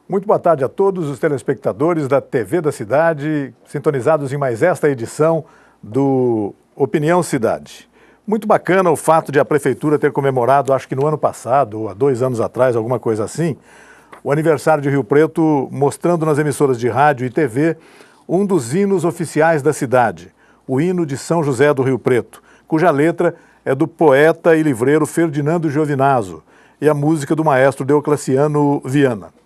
Muito boa tarde a todos os telespectadores da TV da Cidade, sintonizados em mais esta edição do Opinião Cidade. Muito bacana o fato de a Prefeitura ter comemorado, acho que no ano passado, ou há 2 anos atrás, alguma coisa assim, o aniversário de Rio Preto, mostrando nas emissoras de rádio e TV um dos hinos oficiais da cidade, o hino de São José do Rio Preto, cuja letra é do poeta e livreiro Ferdinando Giovinazzo e a música do maestro Deocleciano Viana.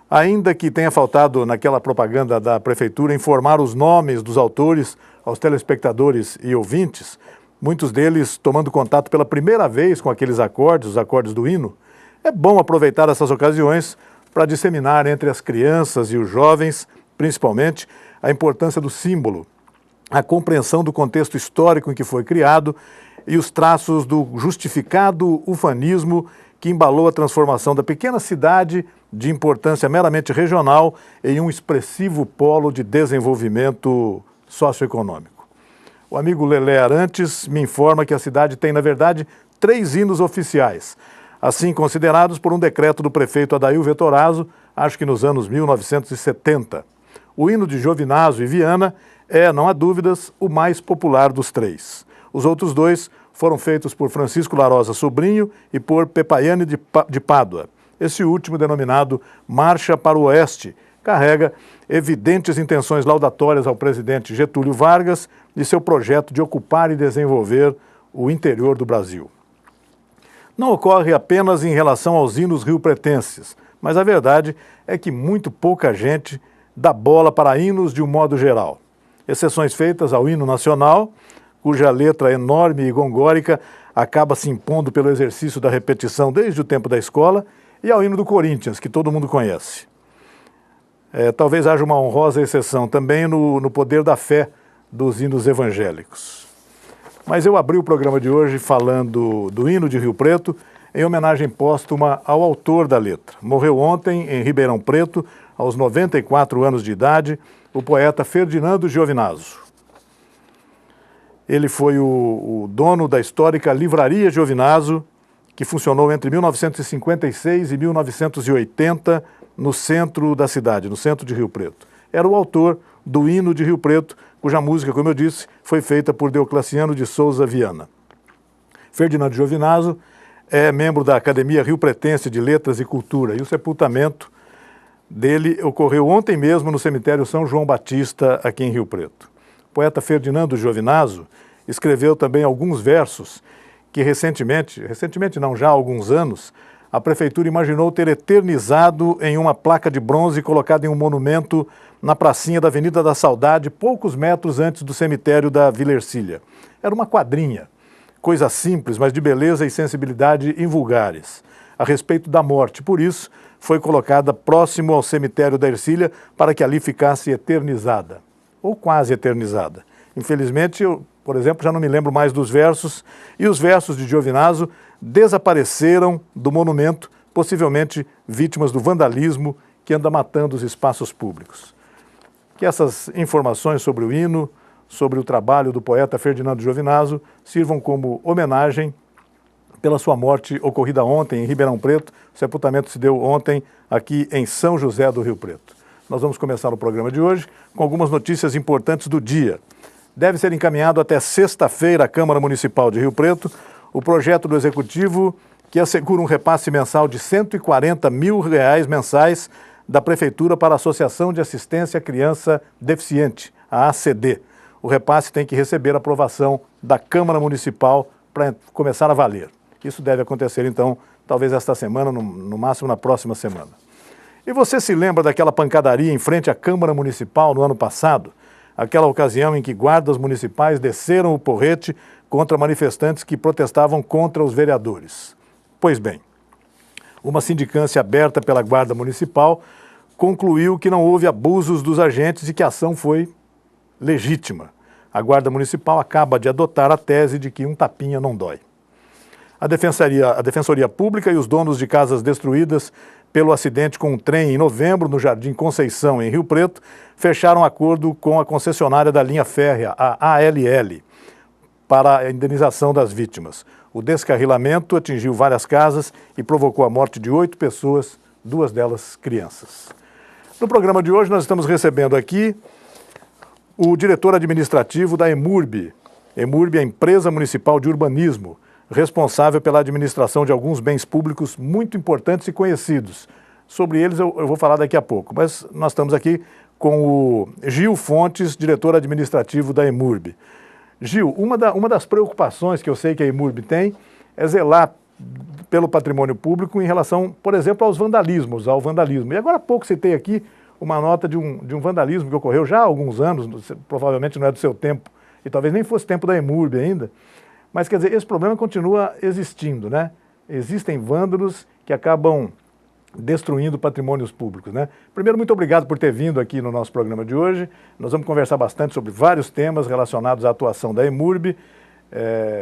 Ainda que tenha faltado naquela propaganda da Prefeitura informar os nomes dos autores aos telespectadores e ouvintes, muitos deles tomando contato pela primeira vez com aqueles acordes, os acordes do hino, é bom aproveitar essas ocasiões para disseminar entre as crianças e os jovens, principalmente, a importância do símbolo, a compreensão do contexto histórico em que foi criado e os traços do justificado ufanismo que embalou a transformação da pequena cidade de importância meramente regional em um expressivo polo de desenvolvimento socioeconômico. O amigo Lelé Arantes me informa que a cidade tem, na verdade, 3 hinos oficiais, assim considerados por um decreto do prefeito Adail Vettorazzo, acho que nos anos 1970. O hino de Giovinazzo e Viana é, não há dúvidas, o mais popular dos 3. Os outros 2 foram feitos por Francisco Larosa Sobrinho e por Pepaiani de Pádua. Esse último, denominado Marcha para o Oeste, carrega evidentes intenções laudatórias ao presidente Getúlio Vargas e seu projeto de ocupar e desenvolver o interior do Brasil. Não ocorre apenas em relação aos hinos riopretenses, mas a verdade é que muito pouca gente dá bola para hinos de um modo geral. Exceções feitas ao hino nacional, cuja letra enorme e gongórica acaba se impondo pelo exercício da repetição desde o tempo da escola, e ao hino do Corinthians, que todo mundo conhece. Talvez haja uma honrosa exceção também no poder da fé dos hinos evangélicos. Mas eu abri o programa de hoje falando do hino de Rio Preto em homenagem póstuma ao autor da letra. Morreu ontem, em Ribeirão Preto, aos 94 anos de idade, o poeta Ferdinando Giovinazzo. Ele foi o dono da histórica Livraria Giovinazzo, que funcionou entre 1956 e 1980 no centro da cidade, no centro de Rio Preto. Era o autor do hino de Rio Preto, cuja música, como eu disse, foi feita por Deocleciano de Souza Viana. Ferdinando Giovinazzo é membro da Academia Rio Pretense de Letras e Cultura, e o sepultamento dele ocorreu ontem mesmo no cemitério São João Batista, aqui em Rio Preto. O poeta Ferdinando Giovinazzo escreveu também alguns versos que recentemente não, já há alguns anos, a Prefeitura imaginou ter eternizado em uma placa de bronze colocada em um monumento na pracinha da Avenida da Saudade, poucos metros antes do cemitério da Vila Ercília. Era uma quadrinha, coisa simples, mas de beleza e sensibilidade invulgares, a respeito da morte. Por isso, foi colocada próximo ao cemitério da Ercília para que ali ficasse eternizada, ou quase eternizada. Infelizmente, eu, por exemplo, já não me lembro mais dos versos, e os versos de Giovinazzo desapareceram do monumento, possivelmente vítimas do vandalismo que anda matando os espaços públicos. Que essas informações sobre o hino, sobre o trabalho do poeta Ferdinando Giovinazzo, sirvam como homenagem pela sua morte ocorrida ontem em Ribeirão Preto. O sepultamento se deu ontem aqui em São José do Rio Preto. Nós vamos começar o programa de hoje com algumas notícias importantes do dia. Deve ser encaminhado até sexta-feira à Câmara Municipal de Rio Preto o projeto do Executivo que assegura um repasse mensal de R$140 mil mensais da Prefeitura para a Associação de Assistência à Criança Deficiente, a ACD. O repasse tem que receber a aprovação da Câmara Municipal para começar a valer. Isso deve acontecer, então, talvez esta semana, no máximo na próxima semana. E você se lembra daquela pancadaria em frente à Câmara Municipal no ano passado? Aquela ocasião em que guardas municipais desceram o porrete contra manifestantes que protestavam contra os vereadores. Pois bem, uma sindicância aberta pela Guarda Municipal concluiu que não houve abusos dos agentes e que a ação foi legítima. A Guarda Municipal acaba de adotar a tese de que um tapinha não dói. A Defensoria Pública e os donos de casas destruídas pelo acidente com um trem em novembro no Jardim Conceição, em Rio Preto, fecharam acordo com a concessionária da linha férrea, a ALL, para a indenização das vítimas. O descarrilamento atingiu várias casas e provocou a morte de 8 pessoas 2 delas crianças. No programa de hoje nós estamos recebendo aqui o diretor administrativo da EMURB. EMURB é a Empresa Municipal de Urbanismo, responsável pela administração de alguns bens públicos muito importantes e conhecidos. Sobre eles eu vou falar daqui a pouco, mas nós estamos aqui com o Gil Fontes, diretor administrativo da EMURB. Gil, uma das preocupações que eu sei que a EMURB tem é zelar pelo patrimônio público em relação, por exemplo, ao vandalismo. E agora há pouco citei aqui uma nota de um vandalismo que ocorreu já há alguns anos, provavelmente não é do seu tempo, e talvez nem fosse tempo da EMURB ainda, mas quer dizer, esse problema continua existindo, né? Existem vândalos que acabam destruindo patrimônios públicos, né? Primeiro, muito obrigado por ter vindo aqui no nosso programa de hoje. Nós vamos conversar bastante sobre vários temas relacionados à atuação da EMURB.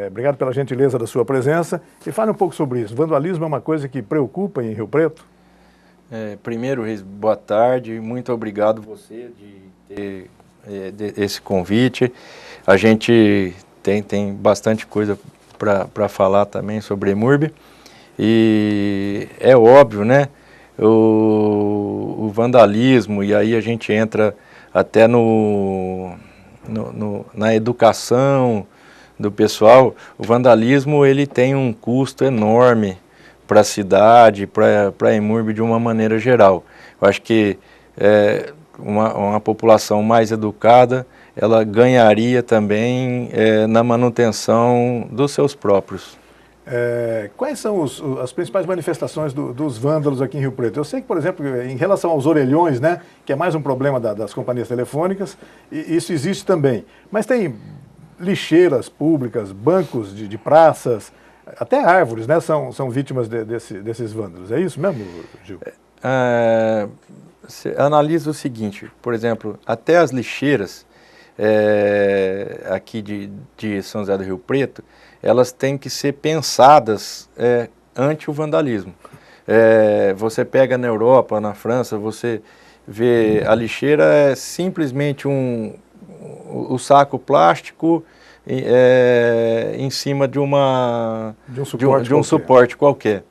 Obrigado pela gentileza da sua presença. E fale um pouco sobre isso. Vandalismo é uma coisa que preocupa em Rio Preto? Primeiro, Reis, boa tarde. Muito obrigado você de ter esse convite. A gente tem bastante coisa para falar também sobre a EMURB. E é óbvio, né? O vandalismo, e aí a gente entra até na educação do pessoal. O vandalismo, ele tem um custo enorme para a cidade, para a EMURB de uma maneira geral. Eu acho que uma população mais educada, ela ganharia também na manutenção dos seus próprios. Quais são as principais manifestações dos vândalos aqui em Rio Preto? Eu sei que, por exemplo, em relação aos orelhões, né, que é mais um problema das companhias telefônicas, isso existe também. Mas tem lixeiras públicas, bancos de praças, até árvores, né, são vítimas desses vândalos. É isso mesmo, Gil? Você analisa o seguinte, por exemplo, até as lixeiras aqui de São José do Rio Preto, elas têm que ser pensadas ante o vandalismo. Você pega na Europa, na França, você vê a lixeira é simplesmente o saco plástico em cima de um suporte qualquer.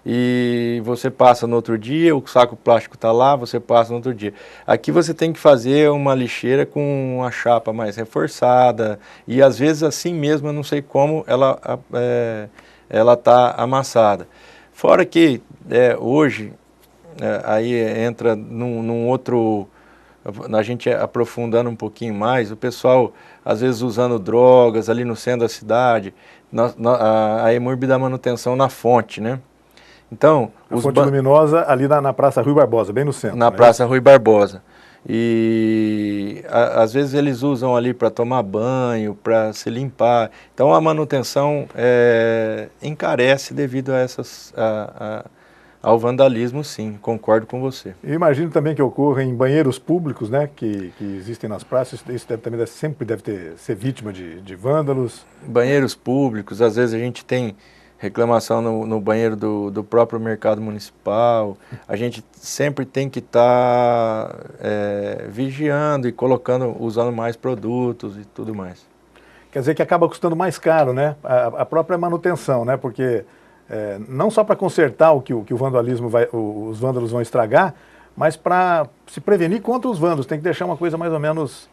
E você passa no outro dia, o saco plástico está lá, você passa no outro dia. Aqui você tem que fazer uma lixeira com uma chapa mais reforçada, e às vezes assim mesmo, eu não sei como, ela está amassada. Fora que hoje, aí entra num outro, a gente aprofundando um pouquinho mais, o pessoal às vezes usando drogas ali no centro da cidade, a EMURB dá manutenção na fonte, né? Então, a fonte luminosa ali na Praça Rui Barbosa, bem no centro. Na Praça Rui Barbosa. E às vezes eles usam ali para tomar banho, para se limpar. Então a manutenção encarece devido ao vandalismo, sim, concordo com você. Eu imagino também que ocorra em banheiros públicos, né, que existem nas praças, isso também sempre deve ser vítima de vândalos. Banheiros públicos, às vezes a gente tem reclamação no banheiro do próprio mercado municipal. A gente sempre tem que estar vigiando e usando mais produtos e tudo mais. Quer dizer que acaba custando mais caro, né? A própria manutenção, né? Porque não só para consertar o que o vandalismo os vândalos vão estragar, mas para se prevenir contra os vândalos, tem que deixar uma coisa mais ou menos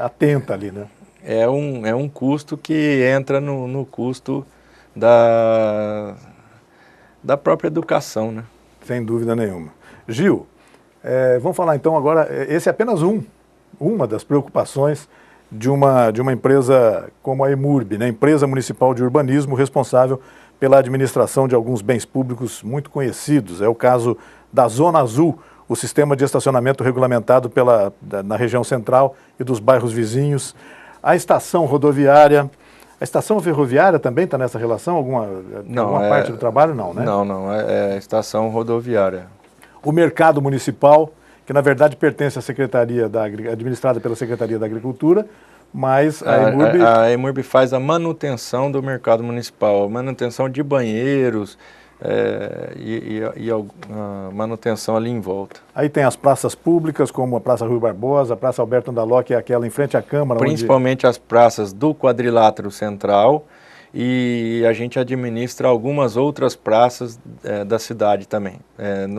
atenta ali, né? É um custo que entra no custo da própria educação, né? Sem dúvida nenhuma. Gil, vamos falar então agora, esse é apenas uma das preocupações de uma empresa como a EMURB, né? Empresa Municipal de Urbanismo, responsável pela administração de alguns bens públicos muito conhecidos. É o caso da Zona Azul, o sistema de estacionamento regulamentado na região central e dos bairros vizinhos, a estação rodoviária. A estação ferroviária também está nessa relação? Alguma parte do trabalho? Não, né? Não, é a estação rodoviária. O mercado municipal, que na verdade pertence à Secretaria administrada pela Secretaria da Agricultura, mas a EMURB faz a manutenção do mercado municipal, a manutenção de banheiros e a manutenção ali em volta. Aí tem as praças públicas, como a Praça Rui Barbosa, a Praça Alberto Andaló, que é aquela em frente à Câmara. Principalmente as praças do quadrilátero central e a gente administra algumas outras praças da cidade também,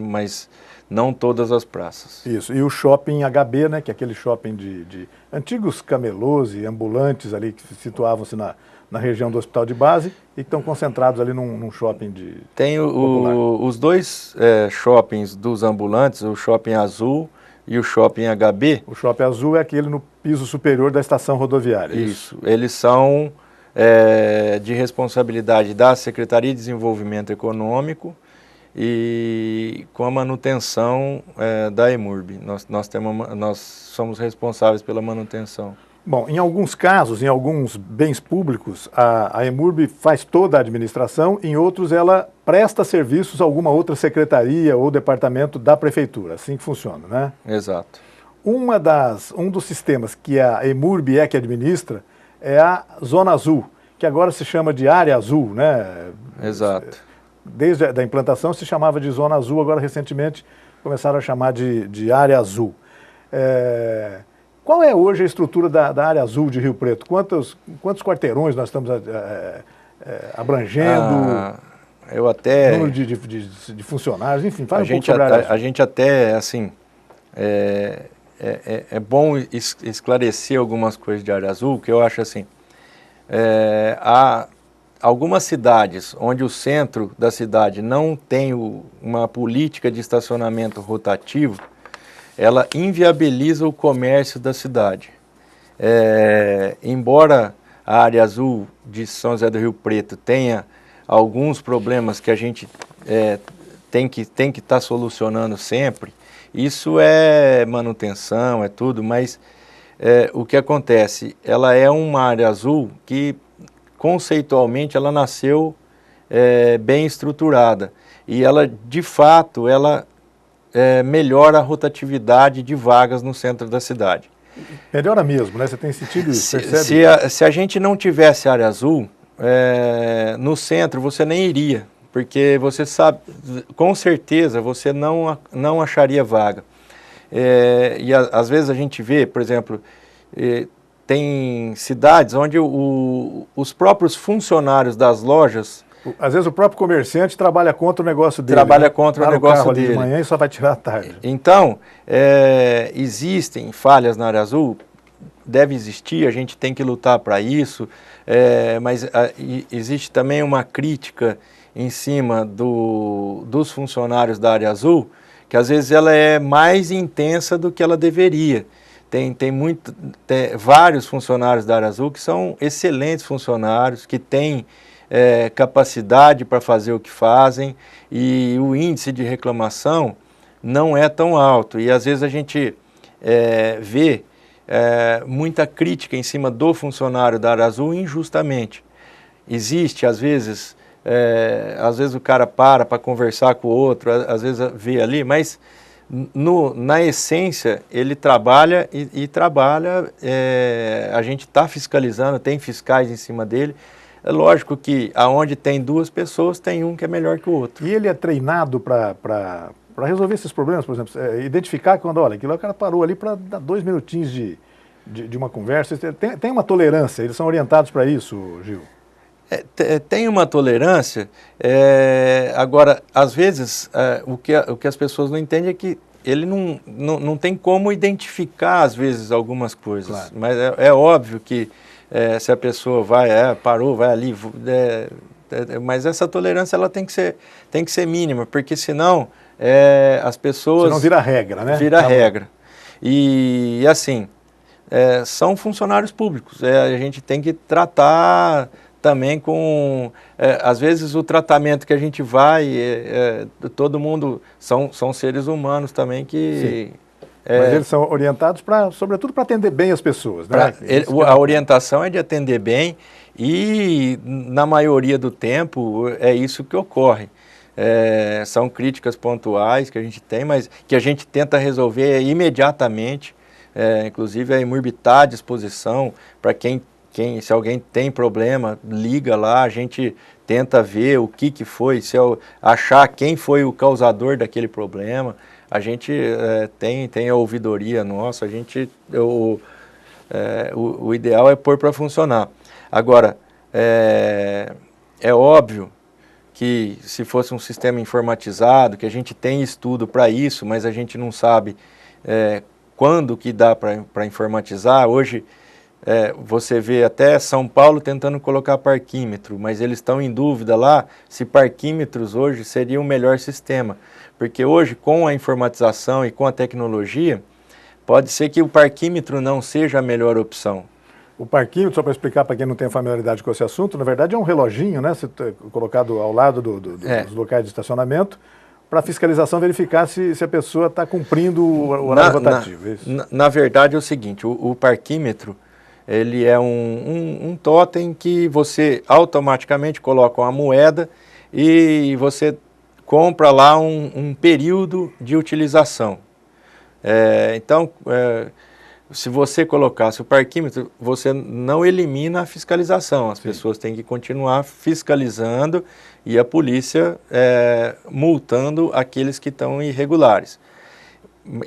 mas não todas as praças. Isso, e o shopping HB, né, que é aquele shopping de antigos camelôs e ambulantes ali que situavam-se na região do Hospital de Base e que estão concentrados ali num shopping de Tem os dois shoppings dos ambulantes, o Shopping Azul e o Shopping HB. O Shopping Azul é aquele no piso superior da estação rodoviária. Isso, eles são de responsabilidade da Secretaria de Desenvolvimento Econômico e com a manutenção da EMURB. Nós somos responsáveis pela manutenção. Bom, em alguns casos, em alguns bens públicos, a EMURB faz toda a administração, em outros ela presta serviços a alguma outra secretaria ou departamento da prefeitura, assim que funciona, né? Exato. Um dos sistemas que a EMURB que administra é a Zona Azul, que agora se chama de Área Azul, né? Exato. Desde a implantação se chamava de Zona Azul, agora recentemente começaram a chamar de Área Azul. Qual é hoje a estrutura da Área Azul de Rio Preto? Quantos quarteirões nós estamos abrangendo? Eu até... Número de funcionários, enfim, fala um pouco sobre a Área Azul. A gente até, assim, é bom esclarecer algumas coisas de Área Azul, que eu acho assim, há algumas cidades onde o centro da cidade não tem uma política de estacionamento rotativo, ela inviabiliza o comércio da cidade. Embora a Área Azul de São José do Rio Preto tenha alguns problemas que a gente tem que estar solucionando sempre, isso é manutenção, é tudo, mas o que acontece? Ela é uma Área Azul que, conceitualmente, ela nasceu bem estruturada e ela, de fato, ela melhora a rotatividade de vagas no centro da cidade. Melhora mesmo, né? Você tem sentido isso? Se a gente não tivesse Área Azul, no centro você nem iria, porque você sabe, com certeza você não acharia vaga. Às vezes a gente vê, por exemplo, tem cidades onde os próprios funcionários das lojas... Às vezes o próprio comerciante trabalha contra o negócio dele. Trabalha contra o negócio dele. De manhã e só vai tirar à tarde. Então, existem falhas na Área Azul, deve existir, a gente tem que lutar para isso, mas existe também uma crítica em cima dos funcionários da Área Azul, que às vezes ela é mais intensa do que ela deveria. Tem vários funcionários da Área Azul que são excelentes funcionários, que têm capacidade para fazer o que fazem e o índice de reclamação não é tão alto. E às vezes a gente vê muita crítica em cima do funcionário da Área Azul injustamente. Existe, às vezes o cara para conversar com o outro, às vezes vê ali, mas na essência ele trabalha e trabalha, a gente está fiscalizando, tem fiscais em cima dele. É lógico que aonde tem duas pessoas, tem um que é melhor que o outro. E ele é treinado para resolver esses problemas, por exemplo, identificar quando, olha, aquilo o cara parou ali para dar 2 minutinhos de uma conversa. Tem uma tolerância, eles são orientados para isso, Gil? Tem uma tolerância, agora, às vezes, o que as pessoas não entendem é que ele não tem como identificar, às vezes, algumas coisas. Claro. Mas é óbvio que se a pessoa parou, vai ali, mas essa tolerância ela tem que ser mínima, porque senão as pessoas... Senão vira regra, né? Vira regra. E assim, são funcionários públicos, a gente tem que tratar também com... às vezes o tratamento que a gente vai, todo mundo, são seres humanos também que... Sim. Mas eles são orientados, sobretudo, para atender bem as pessoas, né? A orientação é de atender bem e, na maioria do tempo, é isso que ocorre. São críticas pontuais que a gente tem, mas que a gente tenta resolver imediatamente. Inclusive, a EMURB está à disposição para se alguém tem problema, liga lá, a gente tenta ver o que foi, se achar quem foi o causador daquele problema. A gente tem a ouvidoria nossa, o ideal é pôr para funcionar. Agora, é óbvio que se fosse um sistema informatizado, que a gente tem estudo para isso, mas a gente não sabe quando que dá para informatizar. Hoje você vê até São Paulo tentando colocar parquímetro, mas eles estão em dúvida lá se parquímetros hoje seria o melhor sistema. Porque hoje, com a informatização e com a tecnologia, pode ser que o parquímetro não seja a melhor opção. O parquímetro, só para explicar para quem não tem familiaridade com esse assunto, na verdade é um reloginho, né, colocado ao lado dos locais de estacionamento, para a fiscalização verificar se a pessoa está cumprindo o horário rotativo. Na verdade é o seguinte, o parquímetro, ele é um totem que você automaticamente coloca uma moeda e você compra lá um período de utilização. Então, se você colocasse o parquímetro, você não elimina a fiscalização. As pessoas têm que continuar fiscalizando e a polícia multando aqueles que estão irregulares.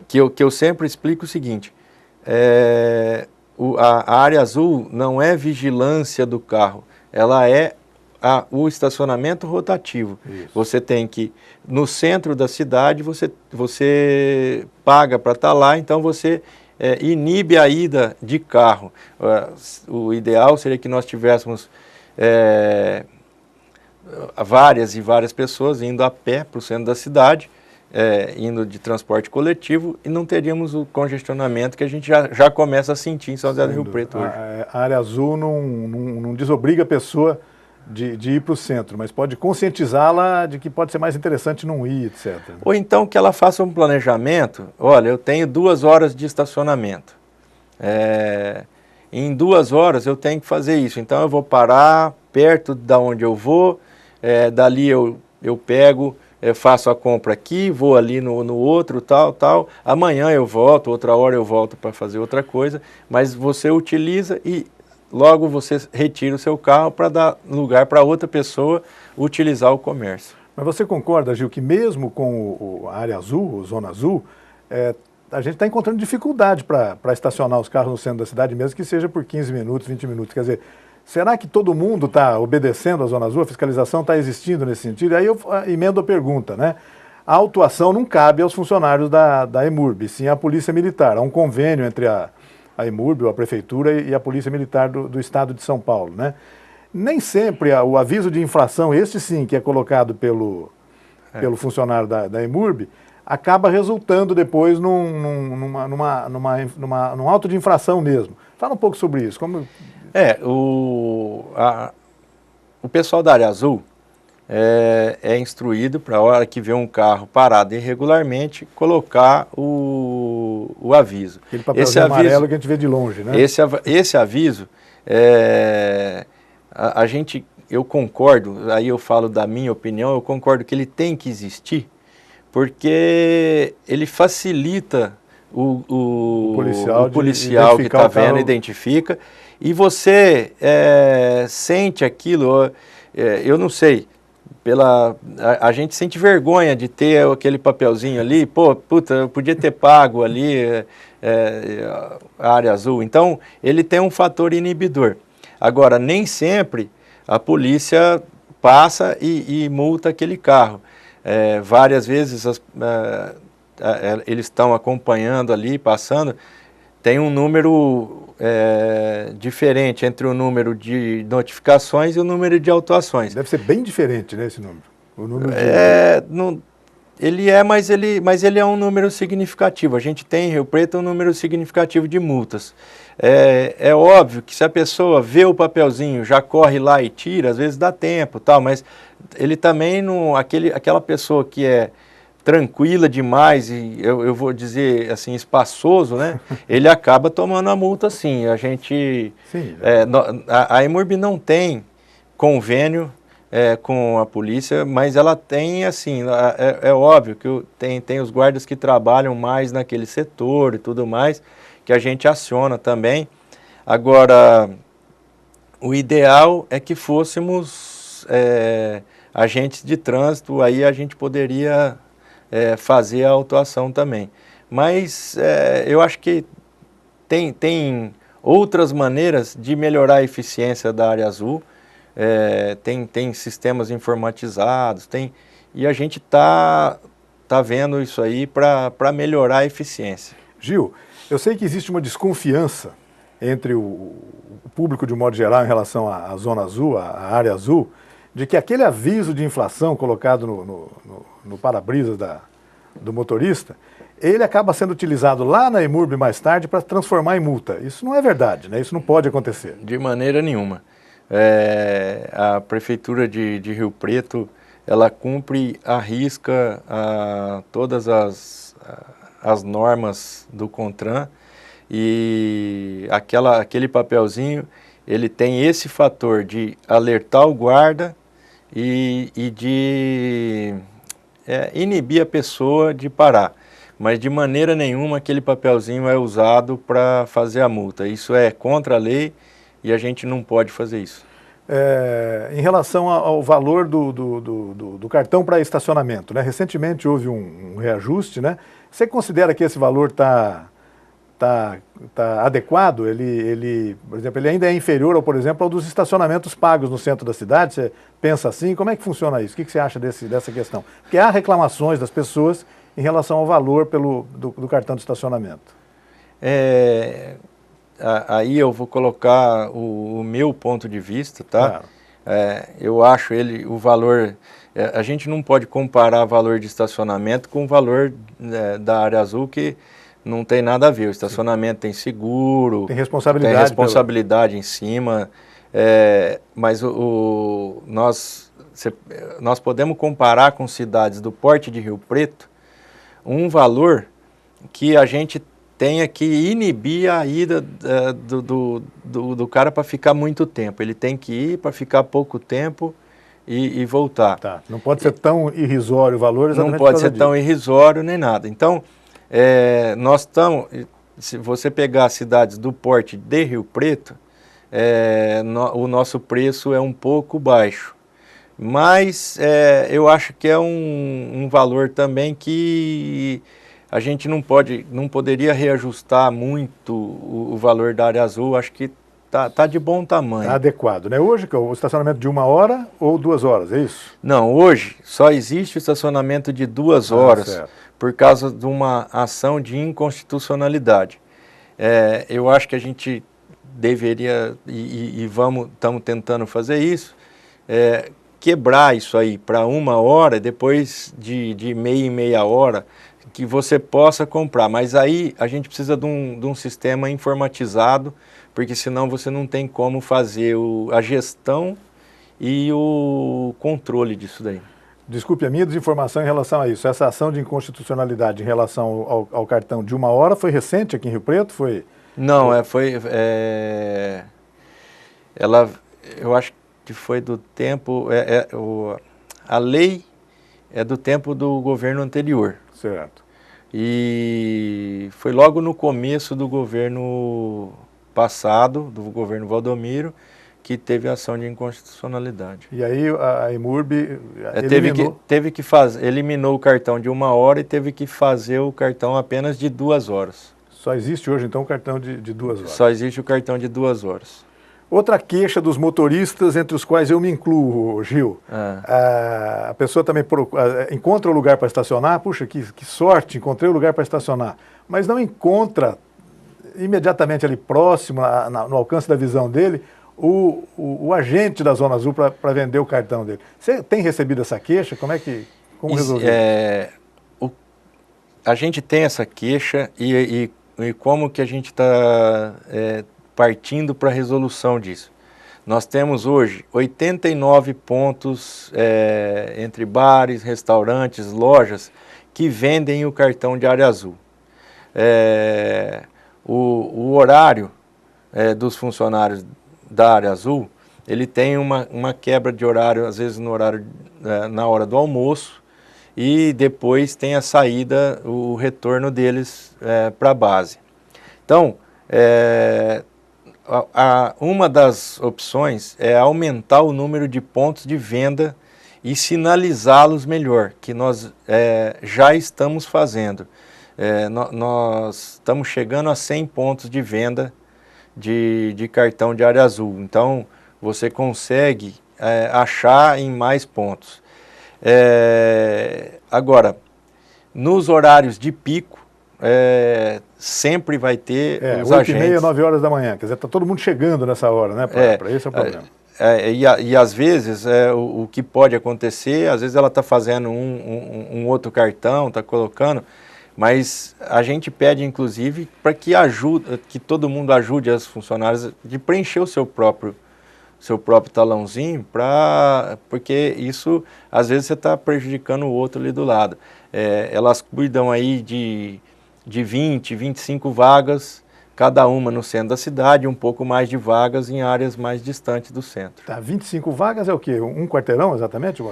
Que eu sempre explico o seguinte, a área azul não é vigilância do carro, ela é o estacionamento rotativo. Isso. Você tem que, no centro da cidade, você paga para estar lá, então você inibe a ida de carro. O ideal seria que nós tivéssemos várias e várias pessoas indo a pé para o centro da cidade, indo de transporte coletivo, e não teríamos o congestionamento que a gente já começa a sentir em São José do Rio Preto hoje. A área azul não desobriga a pessoa de ir para o centro, mas pode conscientizá-la de que pode ser mais interessante não ir, etc. Ou então que ela faça um planejamento. Olha, eu tenho 2 horas de estacionamento. Em 2 horas eu tenho que fazer isso. Então eu vou parar perto da onde eu vou, dali eu pego, faço a compra aqui, vou ali no outro, tal. Amanhã eu volto, outra hora eu volto para fazer outra coisa, mas você utiliza e logo você retira o seu carro para dar lugar para outra pessoa utilizar o comércio. Mas você concorda, Gil, que mesmo com a área azul, zona azul, a gente está encontrando dificuldade para estacionar os carros no centro da cidade, mesmo que seja por 15 minutos, 20 minutos. Quer dizer, será que todo mundo está obedecendo a zona azul? A fiscalização está existindo nesse sentido? E aí eu emendo a pergunta, né? A autuação não cabe aos funcionários da EMURB, sim à Polícia Militar. Há um convênio entre a EMURB, a Prefeitura e a Polícia Militar do Estado de São Paulo, né? Nem sempre o aviso de infração, este sim, que é colocado pelo funcionário da EMURB, acaba resultando depois num auto de infração mesmo. Fala um pouco sobre isso. O pessoal da área azul é instruído para a hora que vê um carro parado irregularmente, colocar o aviso. Aquele papelzinho amarelo que a gente vê de longe, né? Esse aviso, eu concordo, aí eu falo da minha opinião, eu concordo que ele tem que existir, porque ele facilita o policial que está vendo, identifica, e você sente aquilo, eu não sei, a gente sente vergonha de ter aquele papelzinho ali, eu podia ter pago ali a área azul. Então, ele tem um fator inibidor. Agora, nem sempre a polícia passa e multa aquele carro. Várias vezes eles estão acompanhando ali, passando, tem um número diferente entre o número de notificações e o número de autuações. Deve ser bem diferente, né, esse número? O número mas ele é um número significativo. A gente tem em Rio Preto um número significativo de multas. É óbvio que se a pessoa vê o papelzinho, já corre lá e tira, às vezes dá tempo, mas ele também aquela pessoa que é tranquila demais e eu vou dizer assim, espaçoso, né? Ele acaba tomando a multa sim. A gente, a EMURB não tem convênio com a polícia, mas ela tem assim, é óbvio que tem os guardas que trabalham mais naquele setor e tudo mais, que a gente aciona também. Agora, o ideal é que fôssemos agentes de trânsito, aí a gente poderia fazer a autuação também. Mas eu acho que tem outras maneiras de melhorar a eficiência da área azul. tem sistemas informatizados, e a gente tá vendo isso aí para melhorar a eficiência. Gil, eu sei que existe uma desconfiança entre o público de um modo geral em relação à zona azul, à área azul, de que aquele aviso de inflação colocado no para-brisas do motorista, ele acaba sendo utilizado lá na EMURB mais tarde para transformar em multa. Isso não é verdade, né? Isso não pode acontecer. De maneira nenhuma. A Prefeitura de Rio Preto, ela cumpre à risca todas as normas do CONTRAN, e aquele papelzinho, ele tem esse fator de alertar o guarda e de inibir a pessoa de parar. Mas de maneira nenhuma aquele papelzinho é usado para fazer a multa. Isso é contra a lei e a gente não pode fazer isso. Em relação ao valor do cartão para estacionamento, né? Recentemente houve um reajuste, né? Você considera que esse valor está adequado? Por exemplo, ele ainda é inferior, por exemplo, ao dos estacionamentos pagos no centro da cidade? Você pensa assim? Como é que funciona isso? O que você acha dessa questão? Porque há reclamações das pessoas em relação ao valor do cartão de estacionamento. Aí eu vou colocar o meu ponto de vista, tá? Claro. Eu acho o valor... a gente não pode comparar o valor de estacionamento com o valor da área azul, que não tem nada a ver. O estacionamento tem seguro, tem responsabilidade em cima, mas nós podemos comparar com cidades do porte de Rio Preto um valor que a gente tenha que inibir a ida do cara para ficar muito tempo. Ele tem que ir para ficar pouco tempo e voltar. Tá. Não pode ser tão irrisório o valor, exatamente. Não pode ser tão irrisório nem nada. Então, nós estamos, se você pegar as cidades do porte de Rio Preto, o nosso preço é um pouco baixo. Mas eu acho que é um valor também que a gente não poderia reajustar muito o valor da área azul. Acho que tá de bom tamanho. Está adequado, né? Hoje, o estacionamento de 1 hora ou 2 horas, é isso? Não, hoje só existe o estacionamento de 2 horas por causa de uma ação de inconstitucionalidade. Eu acho que a gente deveria, estamos tentando fazer isso, quebrar isso aí para 1 hora, depois de meia em meia hora, que você possa comprar. Mas aí a gente precisa de um sistema informatizado, porque senão você não tem como fazer a gestão e o controle disso daí. Desculpe a minha desinformação em relação a isso. Essa ação de inconstitucionalidade em relação ao cartão de 1 hora foi recente aqui em Rio Preto? Não, eu acho que foi do tempo, a lei é do tempo do governo anterior. Certo. E foi logo no começo do governo passado, do governo Valdomiro, que teve a ação de inconstitucionalidade. E aí a EMURB eliminou o cartão de 1 hora e teve que fazer o cartão apenas de 2 horas. Só existe hoje, então, o cartão de 2 horas? Só existe o cartão de 2 horas. Outra queixa dos motoristas, entre os quais eu me incluo, Gil. A pessoa também encontra o lugar para estacionar, puxa, que sorte, encontrei o lugar para estacionar, mas não encontra imediatamente ali próximo, no alcance da visão dele, o agente da Zona Azul para vender o cartão dele. Você tem recebido essa queixa? Como resolver? A gente tem essa queixa e como que a gente está partindo para a resolução disso. Nós temos hoje 89 pontos entre bares, restaurantes, lojas que vendem o cartão de área azul. O horário dos funcionários da área azul, ele tem uma quebra de horário, às vezes na hora do almoço, e depois tem a saída, o retorno deles para a base. Então, uma das opções é aumentar o número de pontos de venda e sinalizá-los melhor, que nós já estamos fazendo. Nós estamos chegando a 100 pontos de venda de cartão de área azul. Então, você consegue achar em mais pontos. Agora, nos horários de pico, sempre vai ter os 8h30, 9 horas da manhã, quer dizer, está todo mundo chegando nessa hora, né? Para esse é o problema. E às vezes o que pode acontecer, às vezes ela está fazendo um outro cartão, está colocando, mas a gente pede inclusive para que todo mundo ajude as funcionárias de preencher o seu próprio talãozinho, porque isso às vezes você está prejudicando o outro ali do lado. Elas cuidam aí de 20, 25 vagas, cada uma no centro da cidade, um pouco mais de vagas em áreas mais distantes do centro. Tá, 25 vagas é o quê? Um quarteirão exatamente?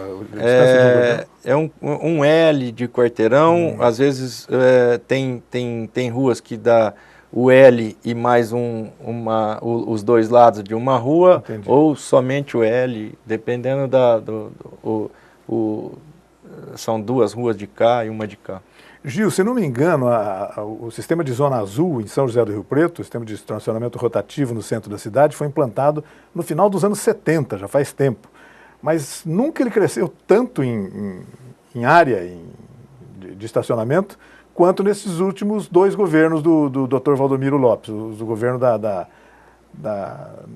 É um L de quarteirão, às vezes tem ruas que dá o L e mais os dois lados de uma rua. Entendi. Ou somente o L, dependendo são duas ruas de cá e uma de cá. Gil, se não me engano, o sistema de Zona Azul em São José do Rio Preto, o sistema de estacionamento rotativo no centro da cidade, foi implantado no final dos anos 70, já faz tempo. Mas nunca ele cresceu tanto em área de estacionamento quanto nesses últimos 2 governos do Dr. Valdomiro Lopes, o governo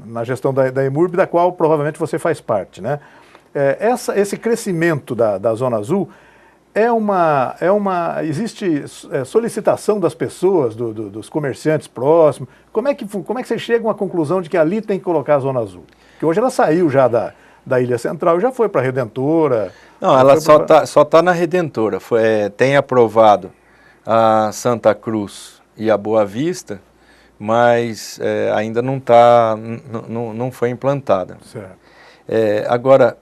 na gestão da EMURB, da qual provavelmente você faz parte, né? Esse crescimento da Zona Azul existe solicitação das pessoas, dos comerciantes próximos. Como é que vocês chegam à conclusão de que ali tem que colocar a Zona Azul? Porque hoje ela saiu já da Ilha Central e já foi para a Redentora. Não, ela só tá na Redentora. Tem aprovado a Santa Cruz e a Boa Vista, mas ainda não foi implantada. Certo. Agora,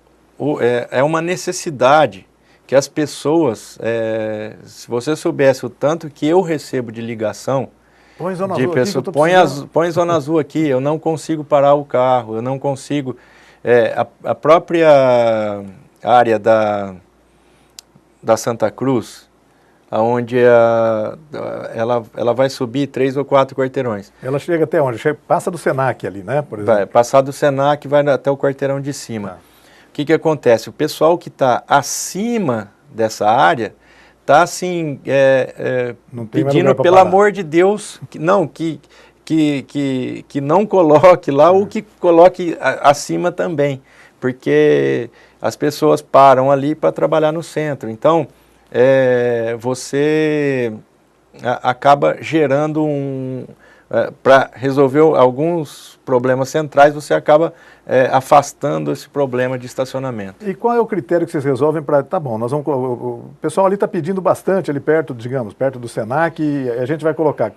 é uma necessidade que as pessoas, se você soubesse o tanto que eu recebo de ligação, põe Zona Azul aqui, põe Zona Azul aqui, eu não consigo parar o carro, eu não consigo... a própria área da Santa Cruz, onde ela vai subir 3 ou 4 quarteirões. Ela chega até onde? Passa do Senac ali, né? Por exemplo. Vai passar do Senac, vai até o quarteirão de cima. Tá. O que acontece? O pessoal que está acima dessa área está assim, pedindo, pelo amor de Deus, que não coloque lá ou que coloque acima também, porque as pessoas param ali para trabalhar no centro. Então, você acaba gerando para resolver alguns problemas centrais, você acaba afastando esse problema de estacionamento. E qual é o critério que vocês resolvem para... Tá bom, o pessoal ali está pedindo bastante, ali perto, digamos, perto do Senac, e a gente vai colocar.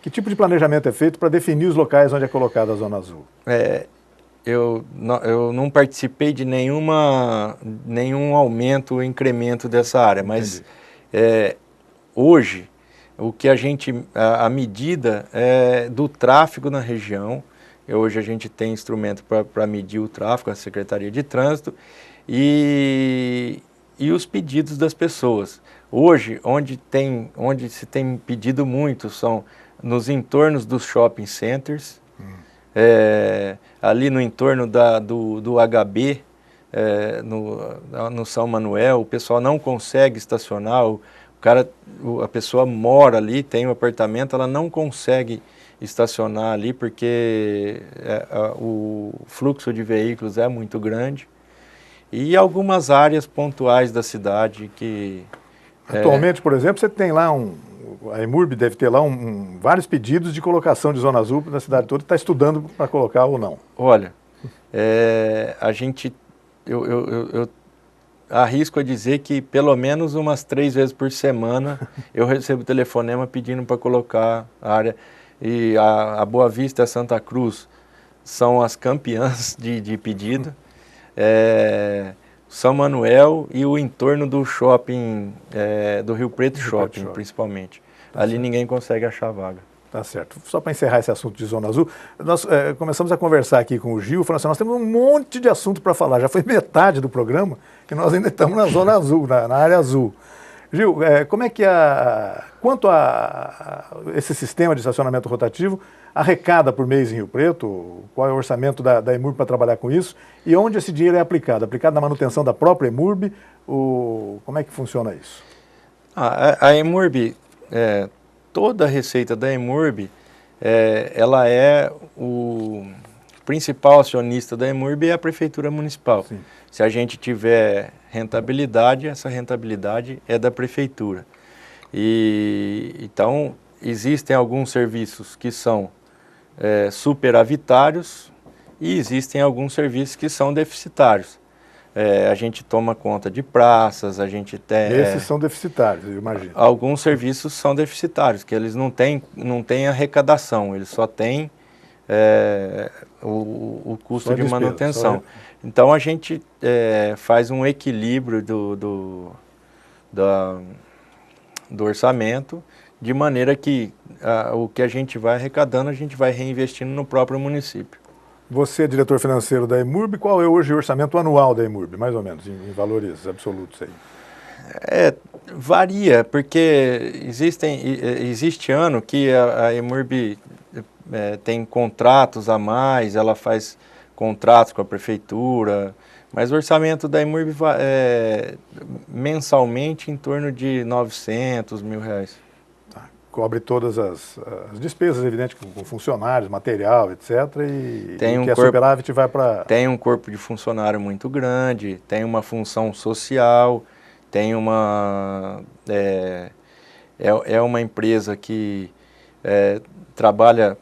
Que tipo de planejamento é feito para definir os locais onde é colocada a Zona Azul? Eu não participei de nenhum aumento ou incremento dessa área, mas hoje o que a medida do tráfego na região. Hoje a gente tem instrumento para medir o tráfego, a Secretaria de Trânsito, e os pedidos das pessoas. Hoje, onde se tem pedido muito são nos entornos dos shopping centers, ali no entorno do HB, no São Manuel, o pessoal não consegue estacionar, a pessoa mora ali, tem um apartamento, ela não consegue estacionar ali porque o fluxo de veículos é muito grande, e algumas áreas pontuais da cidade que... Atualmente, por exemplo, você tem lá a EMURB deve ter lá vários pedidos de colocação de Zona Azul na cidade toda, está estudando para colocar ou não. Olha, eu arrisco a dizer que pelo menos umas 3 vezes por semana eu recebo telefonema pedindo para colocar a área. E a Boa Vista e a Santa Cruz são as campeãs de pedido. São Manuel e o entorno do shopping, do Rio Preto Shopping, principalmente. Ali ninguém consegue achar vaga. Tá certo. Só para encerrar esse assunto de Zona Azul, nós começamos a conversar aqui com o Gil, falando assim, nós temos um monte de assunto para falar, já foi metade do programa, que nós ainda estamos na Zona Azul, na área azul. Gil, como é que quanto a esse sistema de estacionamento rotativo arrecada por mês em Rio Preto? Qual é o orçamento da EMURB para trabalhar com isso? E onde esse dinheiro é aplicado? Aplicado na manutenção da própria EMURB? Como é que funciona isso? A EMURB, toda a receita da EMURB, ela é o principal acionista da EMURB é a Prefeitura Municipal. Sim. Se a gente tiver rentabilidade, essa rentabilidade é da Prefeitura. Então, existem alguns serviços que são superavitários e existem alguns serviços que são deficitários. A gente toma conta de praças, a gente tem... Esses são deficitários, eu imagino. Alguns serviços são deficitários, que eles não têm arrecadação, eles só têm o custo de manutenção. Então, a gente faz um equilíbrio do orçamento, de maneira que o que a gente vai arrecadando, a gente vai reinvestindo no próprio município. Você é diretor financeiro da EMURB, qual é hoje o orçamento anual da EMURB, mais ou menos, em valores absolutos aí? Varia, porque existe ano que a EMURB tem contratos a mais, ela faz contratos com a prefeitura, mas o orçamento da EMURB mensalmente em torno de R$900 mil. Cobre todas as despesas, evidente, com funcionários, material, etc. E o que é superávit vai para... Tem um corpo de funcionário muito grande, tem uma função social, tem uma... É uma empresa que trabalha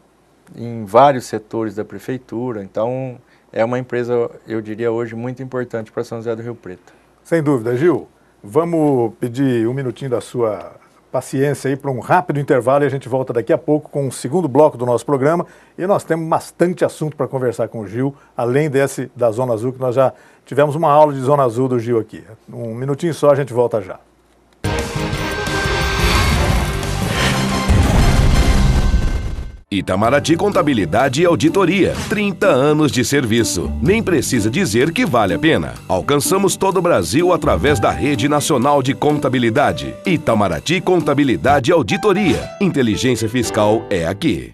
em vários setores da prefeitura, então é uma empresa, eu diria hoje, muito importante para São José do Rio Preto. Sem dúvida. Gil, vamos pedir um minutinho da sua paciência aí para um rápido intervalo e a gente volta daqui a pouco com o segundo bloco do nosso programa. E nós temos bastante assunto para conversar com o Gil, além da Zona Azul, que nós já tivemos uma aula de Zona Azul do Gil aqui. Um minutinho só, a gente volta já. Itamaraty Contabilidade e Auditoria, 30 anos de serviço. Nem precisa dizer que vale a pena. Alcançamos todo o Brasil através da Rede Nacional de Contabilidade. Itamaraty Contabilidade e Auditoria. Inteligência fiscal é aqui.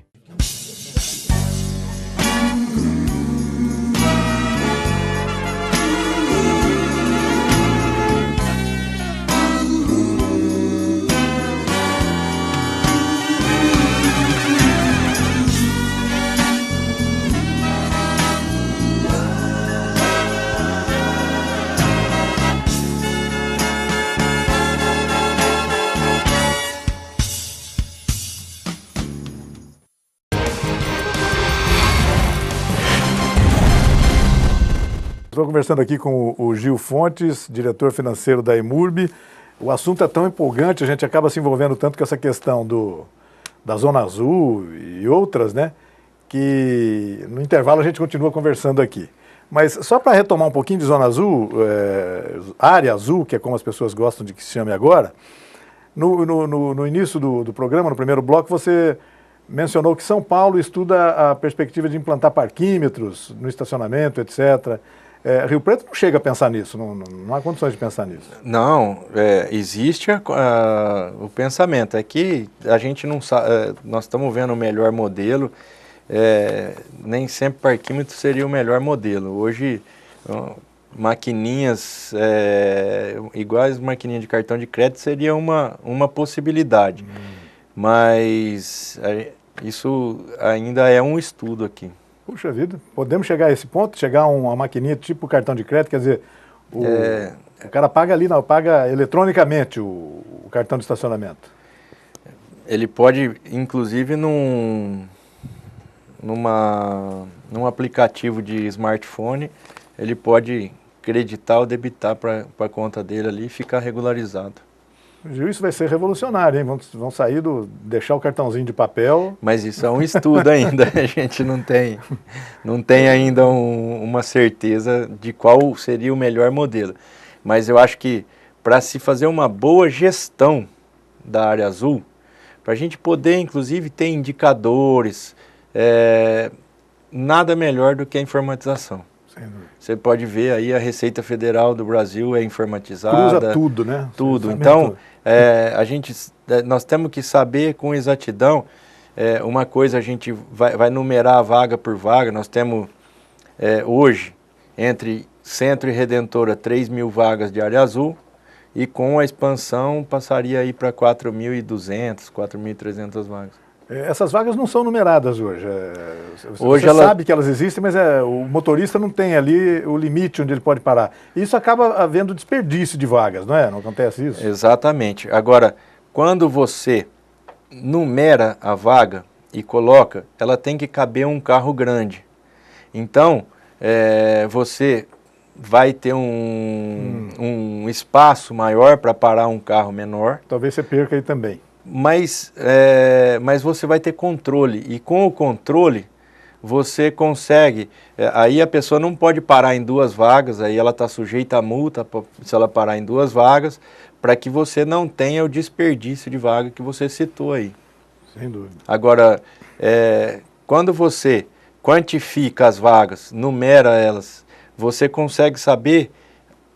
Estou conversando aqui com o Gil Fontes, diretor financeiro da EMURB. O assunto é tão empolgante, a gente acaba se envolvendo tanto com essa questão da Zona Azul e outras, né? Que no intervalo a gente continua conversando aqui. Mas só para retomar um pouquinho de Zona Azul, área azul, que é como as pessoas gostam de que se chame agora, no início do programa, no primeiro bloco, você mencionou que São Paulo estuda a perspectiva de implantar parquímetros no estacionamento, etc. Rio Preto não chega a pensar nisso, não há condições de pensar nisso. Não, existe o pensamento, é que a gente não sabe, nós estamos vendo o melhor modelo, nem sempre parquímetro seria o melhor modelo. Hoje, maquininhas, iguais maquininhas de cartão de crédito seria uma possibilidade, mas isso ainda é um estudo aqui. Puxa vida, podemos chegar a esse ponto? Chegar a uma maquininha tipo cartão de crédito, quer dizer, o cara paga ali, não, paga eletronicamente o cartão de estacionamento. Ele pode, inclusive, num aplicativo de smartphone, ele pode creditar ou debitar para a conta dele ali e ficar regularizado. Gil, isso vai ser revolucionário, hein? Vão sair deixar o cartãozinho de papel. Mas isso é um estudo ainda, a gente não tem ainda uma certeza de qual seria o melhor modelo. Mas eu acho que para se fazer uma boa gestão da área azul, para a gente poder inclusive ter indicadores, nada melhor do que a informatização. Você pode ver aí a Receita Federal do Brasil é informatizada. Cruza tudo, né? Tudo. Então, Nós temos que saber com exatidão, uma coisa a gente vai numerar vaga por vaga, nós temos hoje, entre Centro e Redentora, 3.000 vagas de área azul, e com a expansão passaria aí para 4.200, 4.300 vagas. Essas vagas não são numeradas hoje. Hoje você sabe que elas existem, mas o motorista não tem ali o limite onde ele pode parar. Isso acaba havendo desperdício de vagas, não é? Não acontece isso? Exatamente. Agora, quando você numera a vaga e coloca, ela tem que caber um carro grande. Então, você vai ter um espaço maior para parar um carro menor. Talvez você perca aí também. Mas você vai ter controle, e com o controle você consegue, aí a pessoa não pode parar em 2 vagas, aí ela está sujeita a multa se ela parar em 2 vagas, para que você não tenha o desperdício de vaga que você citou aí. Sem dúvida. Agora, quando você quantifica as vagas, numera elas, você consegue saber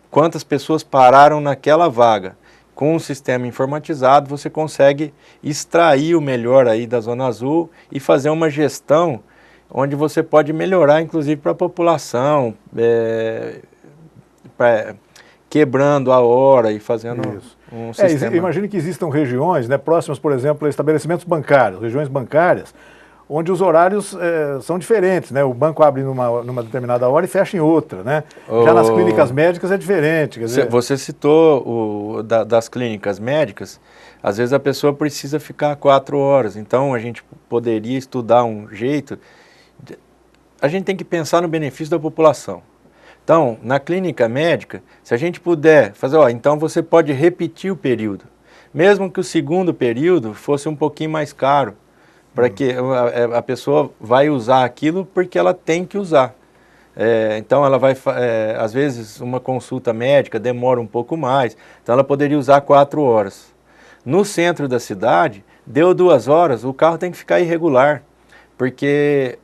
quantas pessoas pararam naquela vaga. Com um sistema informatizado, você consegue extrair o melhor aí da Zona Azul e fazer uma gestão onde você pode melhorar, inclusive, para a população, quebrando a hora e fazendo um sistema. Imagine que existam regiões, né, próximas, por exemplo, a estabelecimentos bancários, regiões bancárias, onde os horários são diferentes, né? O banco abre numa determinada hora e fecha em outra, né? Já nas clínicas médicas é diferente. Quer dizer... Você citou das clínicas médicas, às vezes a pessoa precisa ficar 4 horas, então a gente poderia estudar um jeito... A gente tem que pensar no benefício da população. Então, na clínica médica, se a gente puder fazer, então você pode repetir o período, mesmo que o segundo período fosse um pouquinho mais caro, para que a pessoa vai usar aquilo porque ela tem que usar. Então ela vai, às vezes uma consulta médica demora um pouco mais, então ela poderia usar 4 horas. No centro da cidade, deu 2 horas, o carro tem que ficar irregular, porque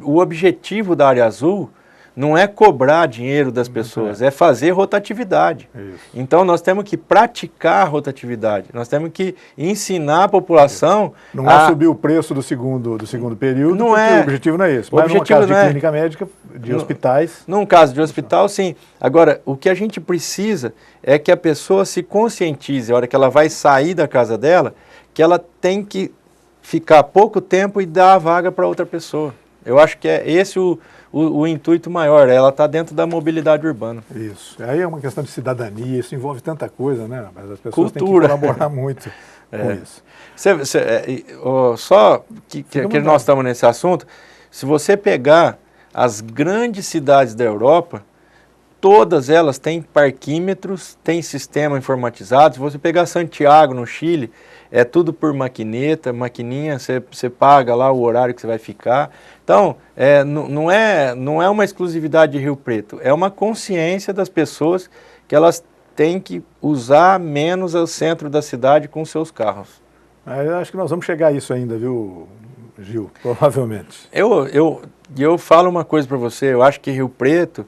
o objetivo da área azul não é cobrar dinheiro das pessoas, é fazer rotatividade. Isso. Então nós temos que praticar a rotatividade, nós temos que ensinar a população... Não é subir o preço do segundo período, não porque é. O objetivo não é esse. Mas num caso de clínica médica, de hospitais... Num caso de hospital, sim. Agora, o que a gente precisa é que a pessoa se conscientize, a hora que ela vai sair da casa dela, que ela tem que ficar pouco tempo e dar a vaga para outra pessoa. Eu acho que é esse o intuito maior, ela está dentro da mobilidade urbana. Isso. Aí é uma questão de cidadania, isso envolve tanta coisa, né? Mas as pessoas Cultura. têm que colaborar muito com isso. Só que nós estamos nesse assunto, se você pegar as grandes cidades da Europa, todas elas têm parquímetros, têm sistema informatizado. Se você pegar Santiago, no Chile, é tudo por maquininha, você paga lá o horário que você vai ficar. Então, não é uma exclusividade de Rio Preto, é uma consciência das pessoas que elas têm que usar menos o centro da cidade com seus carros. Eu acho que nós vamos chegar a isso ainda, viu, Gil? Provavelmente. Eu falo uma coisa para você, eu acho que Rio Preto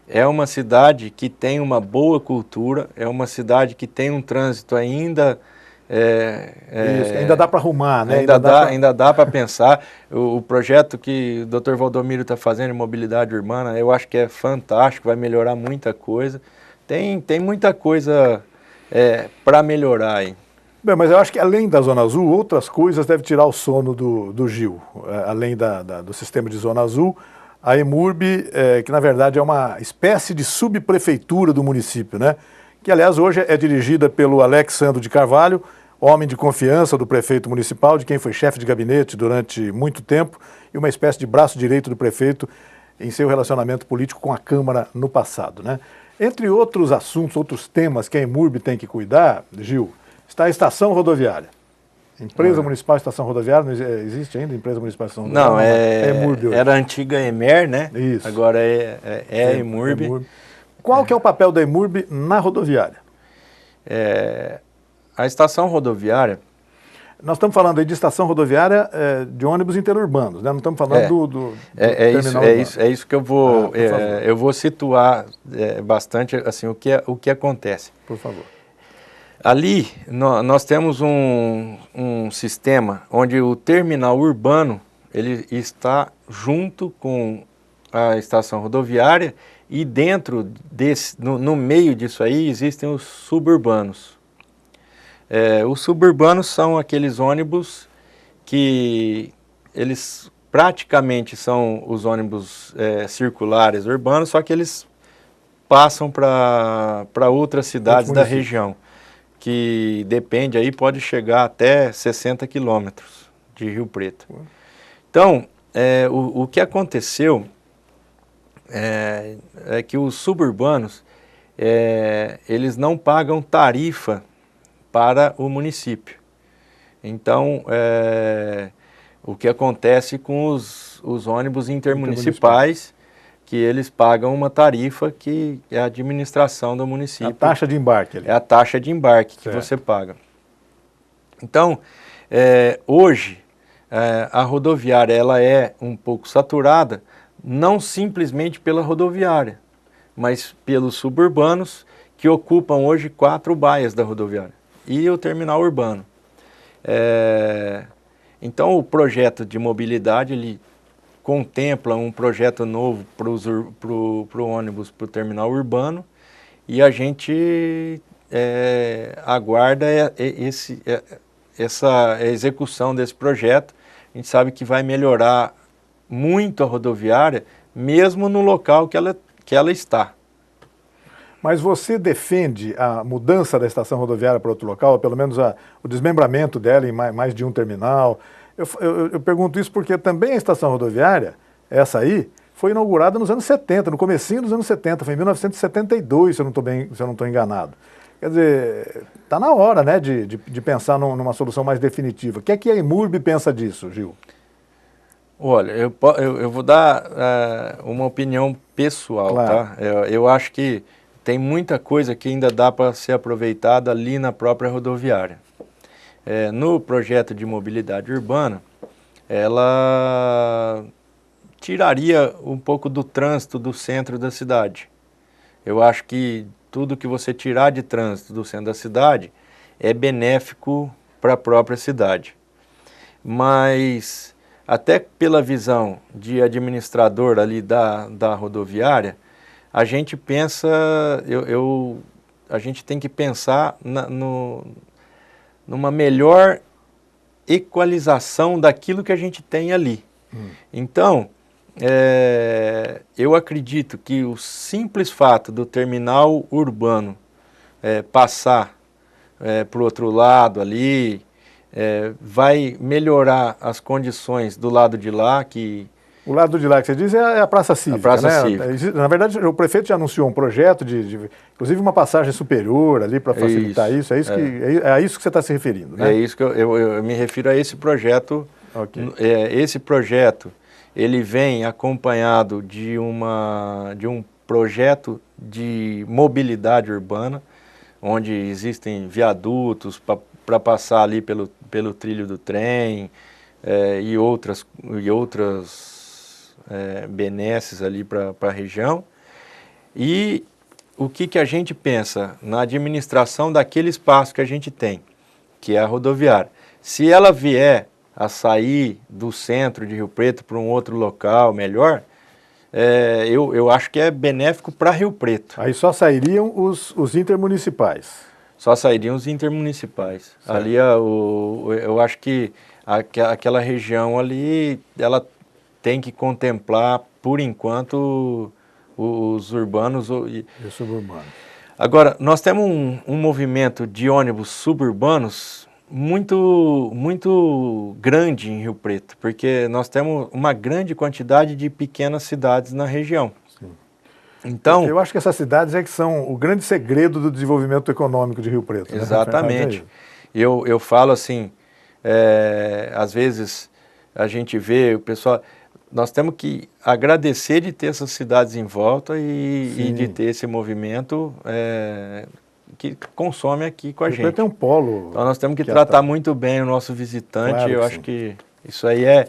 é uma cidade que tem uma boa cultura, é uma cidade que tem um trânsito ainda... Isso, ainda dá para arrumar, né? Ainda dá para pensar. O projeto que o Dr. Valdomiro está fazendo em mobilidade urbana, eu acho que é fantástico, vai melhorar muita coisa. Tem muita coisa para melhorar aí. Bem, mas eu acho que além da Zona Azul, outras coisas devem tirar o sono do Gil. Além do sistema de Zona Azul, a EMURB, que na verdade é uma espécie de subprefeitura do município, né? Que aliás hoje é dirigida pelo Alex Sandro de Carvalho, homem de confiança do prefeito municipal, de quem foi chefe de gabinete durante muito tempo e uma espécie de braço direito do prefeito em seu relacionamento político com a Câmara no passado, né? Entre outros assuntos, outros temas que a EMURB tem que cuidar, Gil, está a estação rodoviária. Empresa Municipal Estação Rodoviária, não existe ainda Empresa Municipal Estação Rodoviária? Não, é EMURB hoje. Era a antiga EMER, né? Isso. Agora é EMURB. Qual que é o papel da EMURB na rodoviária? A estação rodoviária... Nós estamos falando aí de estação rodoviária de ônibus interurbanos, né? Não estamos falando do terminal urbano. É isso que eu vou situar bastante assim, o que acontece. Por favor. Ali nós temos um sistema onde o terminal urbano ele está junto com a estação rodoviária e dentro no meio disso aí existem os suburbanos. Os suburbanos são aqueles ônibus que eles praticamente são os ônibus circulares urbanos, só que eles passam para outras cidades da região, que depende aí, pode chegar até 60 quilômetros de Rio Preto. Então, o que aconteceu é que os suburbanos, eles não pagam tarifa para o município. Então, o que acontece com os ônibus intermunicipais, que eles pagam uma tarifa que é a administração do município. A taxa de embarque ali. É a taxa de embarque que você paga. Então, hoje, a rodoviária ela é um pouco saturada, não simplesmente pela rodoviária, mas pelos suburbanos que ocupam hoje 4 baias da rodoviária e o terminal urbano. Então, o projeto de mobilidade, ele contempla um projeto novo para o ônibus, para o terminal urbano, e a gente aguarda essa execução desse projeto. A gente sabe que vai melhorar muito a rodoviária, mesmo no local que ela está. Mas você defende a mudança da estação rodoviária para outro local, ou pelo menos o desmembramento dela em mais de um terminal? Eu pergunto isso porque também a estação rodoviária, essa aí, foi inaugurada nos anos 70, no comecinho dos anos 70, foi em 1972, se eu não estou enganado. Quer dizer, está na hora, né, de pensar numa solução mais definitiva. O que é que a EMURB pensa disso, Gil? Olha, eu vou dar uma opinião pessoal, claro. Tá? Eu acho que tem muita coisa que ainda dá para ser aproveitada ali na própria rodoviária. No projeto de mobilidade urbana, ela tiraria um pouco do trânsito do centro da cidade. Eu acho que tudo que você tirar de trânsito do centro da cidade é benéfico para a própria cidade. Mas, até pela visão de administrador ali da rodoviária, a gente pensa, a gente tem que pensar numa melhor equalização daquilo que a gente tem ali. Então, eu acredito que o simples fato do terminal urbano passar para o outro lado ali, vai melhorar as condições do lado de lá, O lado de lá que você diz é a Praça Cívica, a Praça né? Cívica. Na verdade, o prefeito já anunciou um projeto inclusive uma passagem superior ali para facilitar isso. É a isso que você está se referindo, né? É isso que eu me refiro a esse projeto. Okay. Esse projeto, ele vem acompanhado de um projeto de mobilidade urbana, onde existem viadutos para passar ali pelo trilho do trem e outras benesses ali para a região. E o que a gente pensa na administração daquele espaço que a gente tem, que é a rodoviária. Se ela vier a sair do centro de Rio Preto para um outro local melhor, eu acho que é benéfico para Rio Preto. Aí só sairiam os intermunicipais. Só sairiam os intermunicipais. Certo. Ali eu acho que aquela região ali, ela tem que contemplar, por enquanto, os urbanos e os suburbanos. Agora, nós temos um movimento de ônibus suburbanos muito grande em Rio Preto, porque nós temos uma grande quantidade de pequenas cidades na região. Sim. Então, eu acho que essas cidades que são o grande segredo do desenvolvimento econômico de Rio Preto. Exatamente. Né? Eu falo assim, às vezes a gente vê o pessoal... Nós temos que agradecer de ter essas cidades em volta e de ter esse movimento que consome aqui com a gente. Tem um polo. Então nós temos que tratar muito bem o nosso visitante. Claro, eu acho que isso aí é...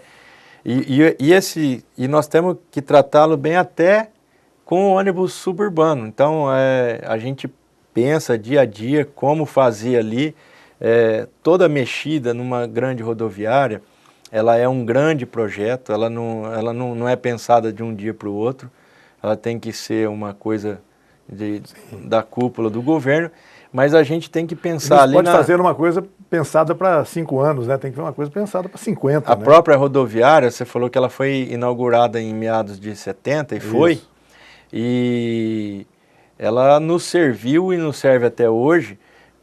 E nós temos que tratá-lo bem até com o ônibus suburbano. Então a gente pensa dia a dia como fazer ali. Toda mexida numa grande rodoviária, ela é um grande projeto, ela não é pensada de um dia para o outro, ela tem que ser uma coisa da cúpula do governo, mas a gente tem que pensar Não ali pode fazer uma coisa pensada para 5 anos, né? Tem que ser uma coisa pensada para 50, A né? própria rodoviária, você falou que ela foi inaugurada em meados de 70, e foi, Isso. e ela nos serviu e nos serve até hoje,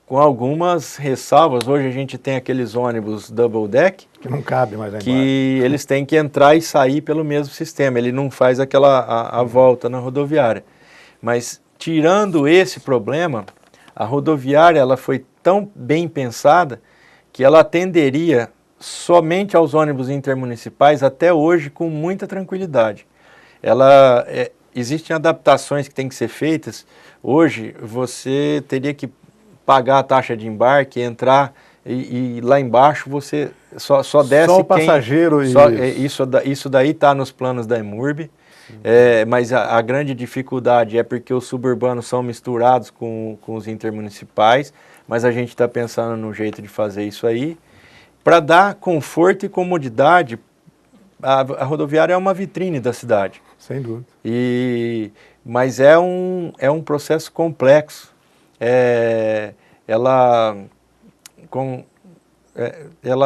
com algumas ressalvas. Hoje a gente tem aqueles ônibus double deck, Que não cabe mais lá embaixo. que eles têm que entrar e sair pelo mesmo sistema, ele não faz a volta na rodoviária. Mas tirando esse problema, a rodoviária ela foi tão bem pensada que ela atenderia somente aos ônibus intermunicipais até hoje com muita tranquilidade. Existem adaptações que têm que ser feitas. Hoje você teria que pagar a taxa de embarque, entrar e lá embaixo você só desce só o passageiro. Isso daí está nos planos da EMURB, mas a grande dificuldade é porque os suburbanos são misturados com os intermunicipais, mas a gente está pensando no jeito de fazer isso aí, para dar conforto e comodidade. A rodoviária é uma vitrine da cidade. Sem dúvida. Mas é um processo complexo. Ela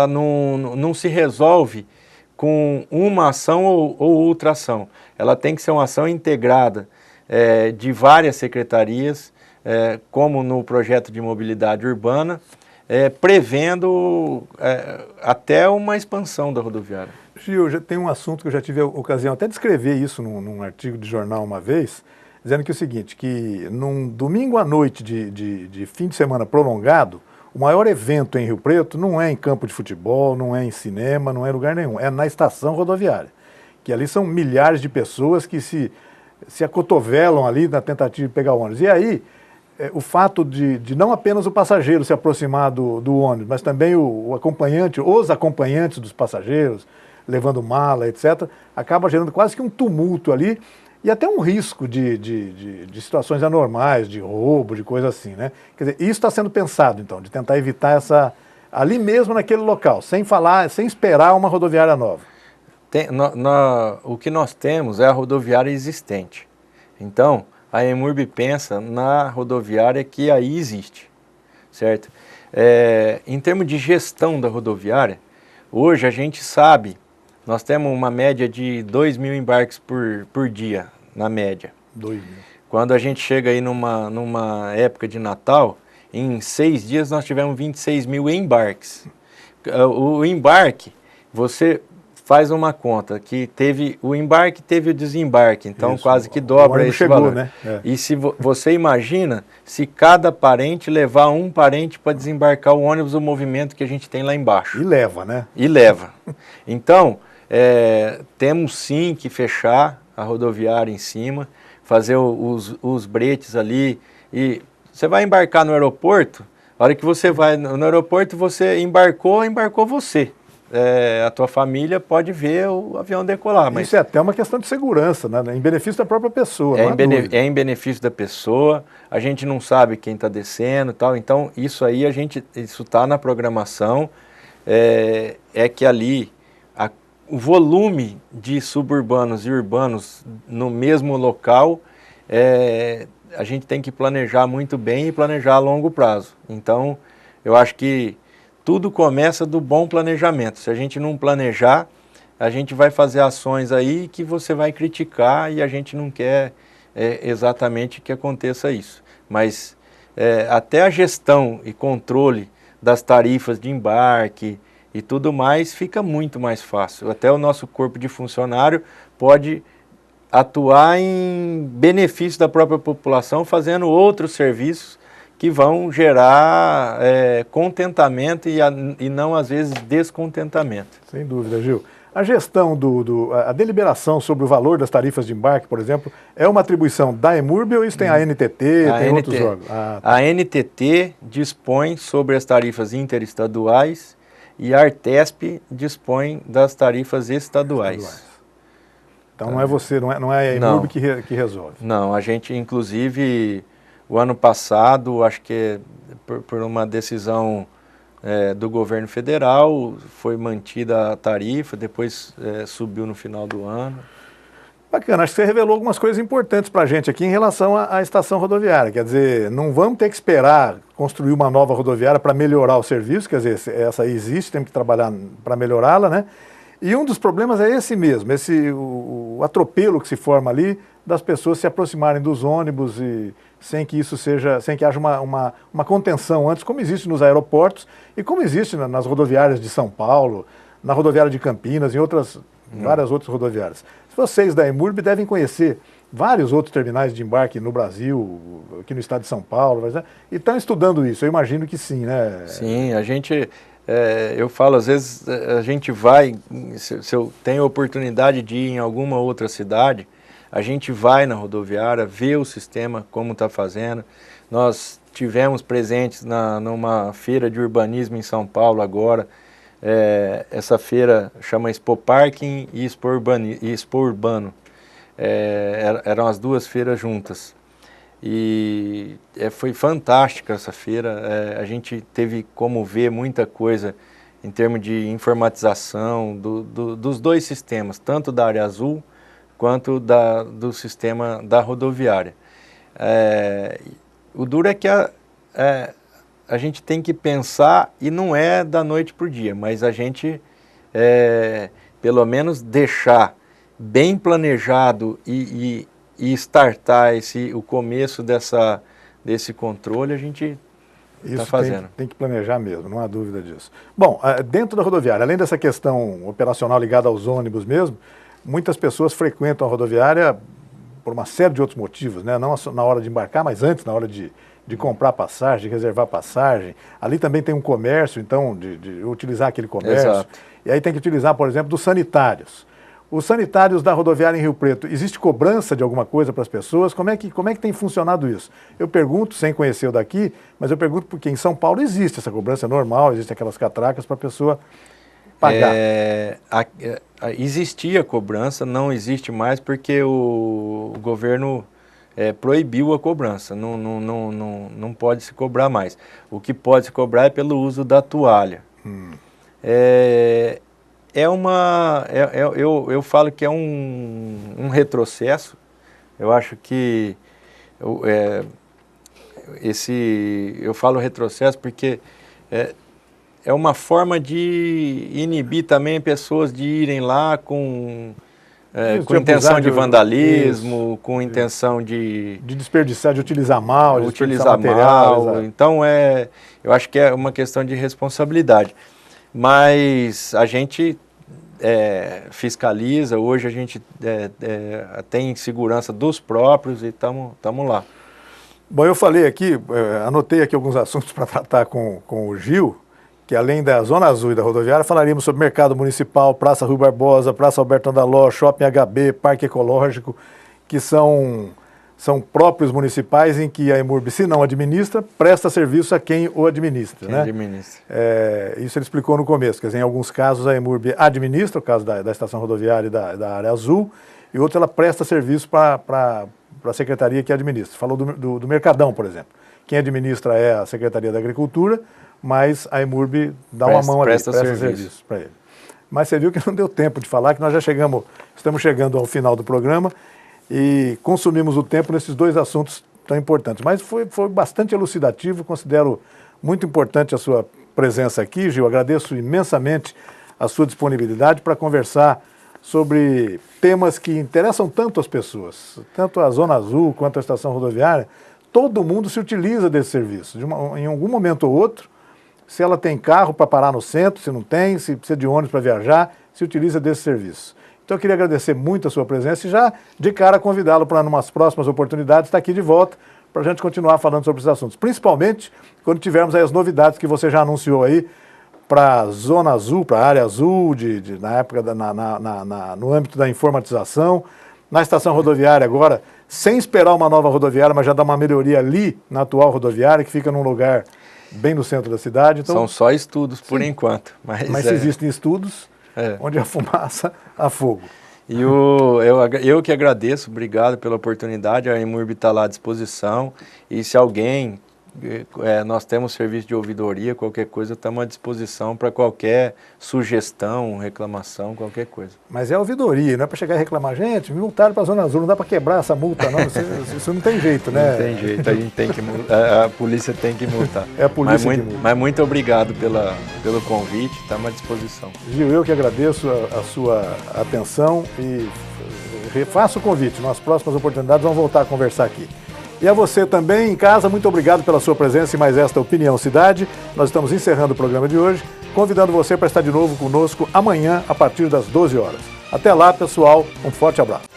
não se resolve com uma ação ou outra ação. Ela tem que ser uma ação integrada de várias secretarias, como no projeto de mobilidade urbana, prevendo até uma expansão da rodoviária. Gil, já tem um assunto que eu já tive a ocasião até de escrever isso num artigo de jornal uma vez, dizendo que é o seguinte, que num domingo à noite de fim de semana prolongado, o maior evento em Rio Preto não é em campo de futebol, não é em cinema, não é em lugar nenhum, é na estação rodoviária, que ali são milhares de pessoas que se acotovelam ali na tentativa de pegar o ônibus. E aí, o fato de não apenas o passageiro se aproximar do ônibus, mas também o acompanhante, os acompanhantes dos passageiros, levando mala, etc., acaba gerando quase que um tumulto ali, e até um risco de situações anormais, de roubo, de coisa assim, né? Quer dizer, isso está sendo pensado, então, de tentar evitar ali mesmo naquele local, sem esperar uma rodoviária nova. O que nós temos é a rodoviária existente. Então, a EMURB pensa na rodoviária que aí existe, certo? Em termos de gestão da rodoviária, hoje a gente sabe, nós temos uma média de 2.000 embarques por dia, na média. 2.000. Quando a gente chega aí numa época de Natal, em 6 dias nós tivemos 26.000 embarques. O embarque, você faz uma conta, que teve o embarque, teve o desembarque, então isso, quase que dobra esse valor. Né? E se você imagina, se cada parente levar um parente para desembarcar o ônibus, o movimento que a gente tem lá embaixo. E leva, né? E leva. Então, temos sim que fechar a rodoviária em cima, fazer os bretes ali, e você vai embarcar no aeroporto, a hora que você vai no aeroporto, você embarcou você. A tua família pode ver o avião decolar. Mas isso é até uma questão de segurança, né? Em benefício da própria pessoa. É em benefício da pessoa, a gente não sabe quem está descendo e tal, então isso aí isso está na programação, que ali o volume de suburbanos e urbanos no mesmo local, a gente tem que planejar muito bem e planejar a longo prazo. Então, eu acho que tudo começa do bom planejamento. Se a gente não planejar, a gente vai fazer ações aí que você vai criticar e a gente não quer exatamente que aconteça isso. Mas até a gestão e controle das tarifas de embarque e tudo mais fica muito mais fácil. Até o nosso corpo de funcionário pode atuar em benefício da própria população, fazendo outros serviços que vão gerar contentamento e não, às vezes, descontentamento. Sem dúvida, Gil. A gestão, a deliberação sobre o valor das tarifas de embarque, por exemplo, é uma atribuição da EMURB ou isso tem a NTT, outros órgãos? A NTT dispõe sobre as tarifas interestaduais e a Artesp dispõe das tarifas estaduais. Então não é você, não é a EMURB que resolve? Não, a gente, inclusive, O ano passado, acho que por uma decisão do governo federal, foi mantida a tarifa, depois subiu no final do ano. Bacana, acho que você revelou algumas coisas importantes para a gente aqui em relação à estação rodoviária. Quer dizer, não vamos ter que esperar construir uma nova rodoviária para melhorar o serviço, quer dizer, essa aí existe, temos que trabalhar para melhorá-la, né? E um dos problemas é esse mesmo, o atropelo que se forma ali das pessoas se aproximarem dos ônibus e sem que haja uma contenção antes, como existe nos aeroportos e como existe nas rodoviárias de São Paulo, na rodoviária de Campinas e várias outras rodoviárias. Vocês da EMURB devem conhecer vários outros terminais de embarque no Brasil, aqui no estado de São Paulo, e estão estudando isso, eu imagino que sim, né? Sim, a gente... eu falo, às vezes a gente vai, se eu tenho oportunidade de ir em alguma outra cidade, a gente vai na rodoviária, vê o sistema, como está fazendo. Nós tivemos presentes numa feira de urbanismo em São Paulo agora. Essa feira chama Expo Parking e Expo Urbano. Eram as duas feiras juntas. E foi fantástica essa feira, a gente teve como ver muita coisa em termos de informatização dos dois sistemas, tanto da área azul quanto do sistema da rodoviária. O duro é que a gente tem que pensar, e não é da noite para o dia, mas a gente pelo menos deixar bem planejado e startar o começo desse controle, a gente está fazendo. Tem que planejar mesmo, não há dúvida disso. Bom, dentro da rodoviária, além dessa questão operacional ligada aos ônibus mesmo, muitas pessoas frequentam a rodoviária por uma série de outros motivos, né? Não na hora de embarcar, mas antes, na hora de comprar passagem, de reservar passagem. Ali também tem um comércio, então, de utilizar aquele comércio. Exato. E aí tem que utilizar, por exemplo, dos sanitários. Os sanitários da rodoviária em Rio Preto, existe cobrança de alguma coisa para as pessoas? Como é que tem funcionado isso? Eu pergunto, sem conhecer o daqui, mas eu pergunto porque em São Paulo existe essa cobrança normal, existem aquelas catracas para a pessoa pagar. Existia cobrança, não existe mais porque o governo proibiu a cobrança, não pode se cobrar mais. O que pode se cobrar é pelo uso da toalha. Eu falo que é um retrocesso. Eu acho que eu falo retrocesso porque é uma forma de inibir também pessoas de irem lá com intenção de vandalismo, com intenção de desperdiçar, de utilizar mal, de utilizar material. Mal. Então eu acho que é uma questão de responsabilidade. Mas a gente fiscaliza, hoje a gente tem segurança dos próprios e estamos lá. Bom, eu falei aqui, anotei aqui alguns assuntos para tratar com o Gil, que além da Zona Azul e da rodoviária, falaríamos sobre Mercado Municipal, Praça Rui Barbosa, Praça Alberto Andaló, Shopping HB, Parque Ecológico, que são próprios municipais em que a EMURB, se não administra, presta serviço a quem o administra. Quem administra. Isso ele explicou no começo, quer dizer, em alguns casos a EMURB administra, o caso da estação rodoviária e da área azul, e outros ela presta serviço para a secretaria que administra. Falou do Mercadão, por exemplo. Quem administra é a Secretaria da Agricultura, mas a EMURB dá uma mão ali, presta serviço para ele. Mas você viu que não deu tempo de falar, que nós estamos chegando ao final do programa e consumimos o tempo nesses dois assuntos tão importantes. Mas foi bastante elucidativo, considero muito importante a sua presença aqui, Gil. Agradeço imensamente a sua disponibilidade para conversar sobre temas que interessam tanto as pessoas, tanto a Zona Azul quanto a estação rodoviária. Todo mundo se utiliza desse serviço, em algum momento ou outro. Se ela tem carro para parar no centro, se não tem, se precisa de ônibus para viajar, se utiliza desse serviço. Então eu queria agradecer muito a sua presença e já de cara convidá-lo para, numas próximas oportunidades, estar aqui de volta para a gente continuar falando sobre esses assuntos. Principalmente quando tivermos aí as novidades que você já anunciou aí para a Zona Azul, para a área azul, na época, no âmbito da informatização, na estação rodoviária agora, sem esperar uma nova rodoviária, mas já dar uma melhoria ali na atual rodoviária, que fica num lugar bem no centro da cidade. Então, são só estudos por enquanto. Mas existem estudos onde a fumaça há fogo. E eu que agradeço, obrigado pela oportunidade, a EMURB está lá à disposição, e se alguém, nós temos serviço de ouvidoria, qualquer coisa, estamos à disposição para qualquer sugestão, reclamação, qualquer coisa. Mas é ouvidoria, não é para chegar e reclamar, gente, me multaram para a Zona Azul, não dá para quebrar essa multa não, isso não tem jeito, né? Não tem jeito, a gente tem que multar, a polícia tem que multar. É a polícia que multa. Mas muito obrigado pelo convite, estamos à disposição. Gil, eu que agradeço a sua atenção e refaço o convite, nas próximas oportunidades vamos voltar a conversar aqui. E a você também em casa, muito obrigado pela sua presença em mais esta Opinião Cidade. Nós estamos encerrando o programa de hoje, convidando você para estar de novo conosco amanhã a partir das 12 horas. Até lá, pessoal, um forte abraço.